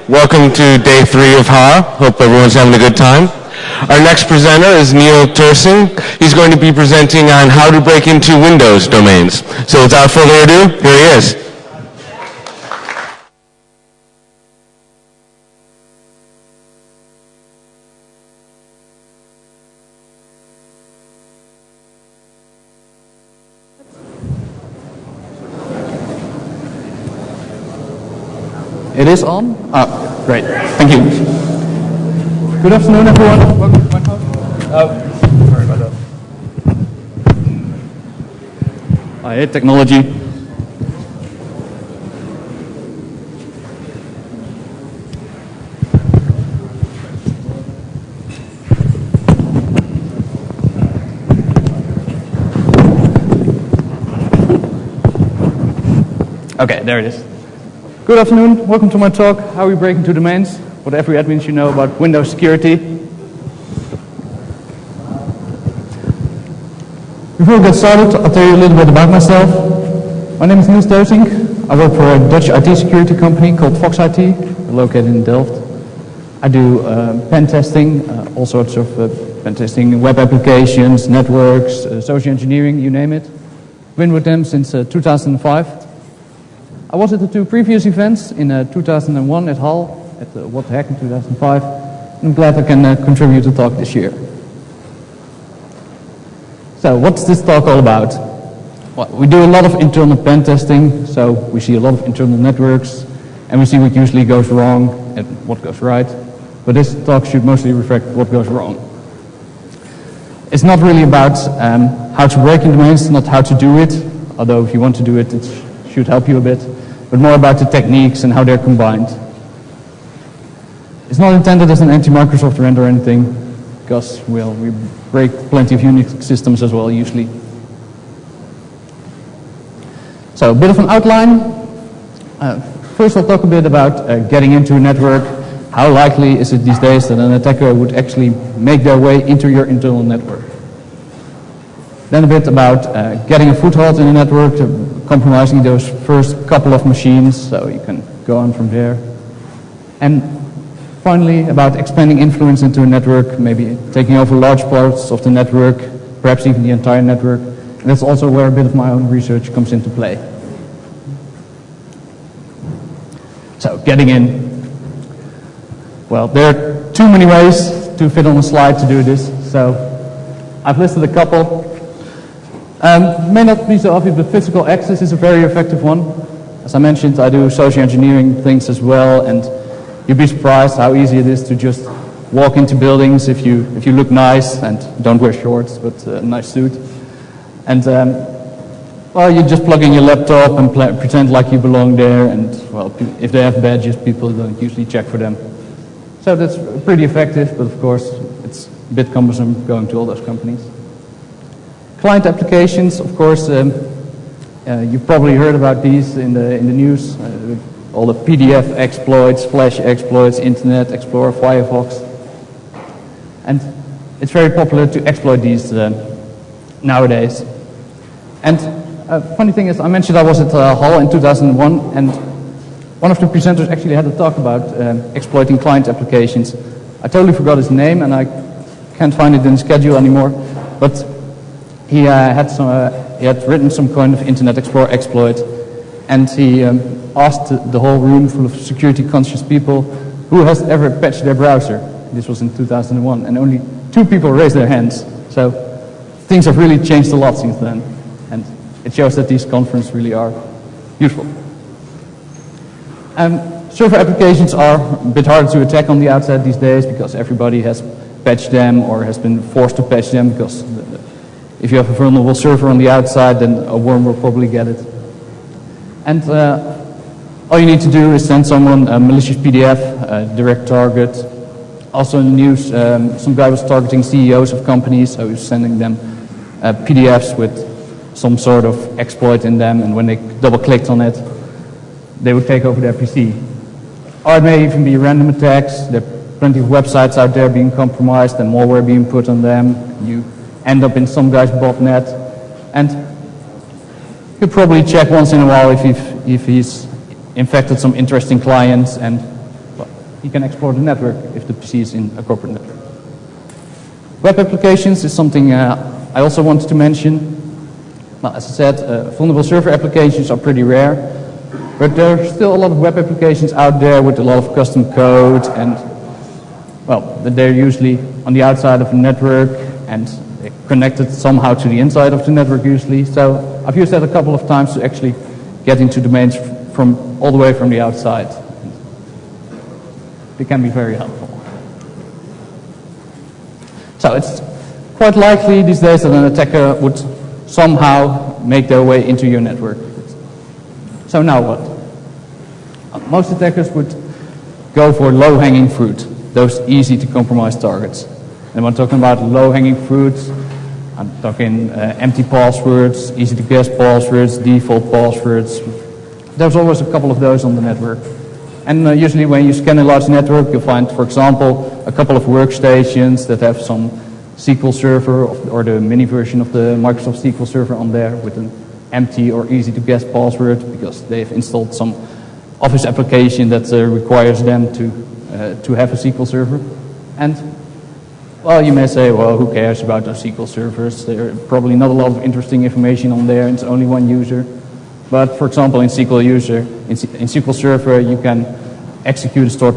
Welcome to day 3 of HAR. Hope everyone's having a good time. Our next presenter is Niels Teusink. He's going to be presenting on how to break into Windows domains. So without further ado, here he is. It is on? Great. Thank you. Good afternoon, everyone. Welcome to my talk. Sorry about that. I hate technology. Okay, there it is. Good afternoon, welcome to my talk, how we break into domains, what every admin should know about Windows security. Before we get started, I'll tell you a little bit about myself. My name is Niels Teusink. I work for a Dutch IT security company called Fox IT, located in Delft. I do pen testing, all sorts of pen testing, web applications, networks, social engineering, you name it. Been with them since 2005. I was at the 2 previous events in 2001 at HAR, at What the Heck in 2005. I'm glad I can contribute to the talk this year. So what's this talk all about? Well, we do a lot of internal pen testing, so we see a lot of internal networks, and we see what usually goes wrong and what goes right. But this talk should mostly reflect what goes wrong. It's not really about how to break in domains, not how to do it, although if you want to do it, it should help you a bit, but more about the techniques and how they're combined. It's not intended as an anti-Microsoft rant or anything, because, well, we break plenty of Unix systems as well, usually. So, a bit of an outline. First I'll talk a bit about getting into a network. How likely is it these days that an attacker would actually make their way into your internal network? Then a bit about getting a foothold in a network, compromising those first couple of machines, so you can go on from there. And finally, about expanding influence into a network, maybe taking over large parts of the network, perhaps even the entire network. And that's also where a bit of my own research comes into play. So, getting in. Well, there are too many ways to fit on a slide to do this, so I've listed a couple. May not be so obvious, but physical access is a very effective one. As I mentioned, I do social engineering things as well, and you'd be surprised how easy it is to just walk into buildings if you look nice and don't wear shorts, but a nice suit. And well, you just plug in your laptop and pretend like you belong there, and well, if they have badges, people don't usually check for them. So that's pretty effective, but of course, it's a bit cumbersome going to all those companies. Client applications, of course, you've probably heard about these in the news. All the PDF exploits, Flash exploits, Internet Explorer, Firefox. And it's very popular to exploit these nowadays. And funny thing is, I mentioned I was at HAL in 2001, and one of the presenters actually had a talk about exploiting client applications. I totally forgot his name, and I can't find it in the schedule anymore. But he had written some kind of Internet Explorer exploit, and he asked the whole room full of security-conscious people who has ever patched their browser. This was in 2001, and only 2 people raised their hands. So things have really changed a lot since then, and it shows that these conferences really are useful. Server applications are a bit harder to attack on the outside these days because everybody has patched them or has been forced to patch them, because if you have a vulnerable server on the outside, then a worm will probably get it. And all you need to do is send someone a malicious PDF, a direct target. Also in the news, some guy was targeting CEOs of companies, so he was sending them PDFs with some sort of exploit in them, and when they double-clicked on it, they would take over their PC. Or it may even be random attacks. There are plenty of websites out there being compromised and malware being put on them. You end up in some guy's botnet, and you probably check once in a while if he's infected some interesting clients, and well, he can explore the network if the PC is in a corporate network. Web applications is something I also wanted to mention. Well, as I said, vulnerable server applications are pretty rare, but there are still a lot of web applications out there with a lot of custom code, and well, they're usually on the outside of the network and connected somehow to the inside of the network usually. So I've used that a couple of times to actually get into domains from all the way from the outside. They can be very helpful. So it's quite likely these days that an attacker would somehow make their way into your network. So now what? Most attackers would go for low-hanging fruit, those easy to compromise targets. And when I'm talking about low-hanging fruits, I'm talking empty passwords, easy to guess passwords, default passwords. There's always a couple of those on the network. And usually when you scan a large network, you'll find, for example, a couple of workstations that have some SQL Server or the mini version of the Microsoft SQL Server on there with an empty or easy to guess password because they've installed some Office application that requires them to have a SQL Server. And well, you may say, well, who cares about those SQL servers? There are probably not a lot of interesting information on there, and it's only one user. But for example, in SQL Server, you can execute a stored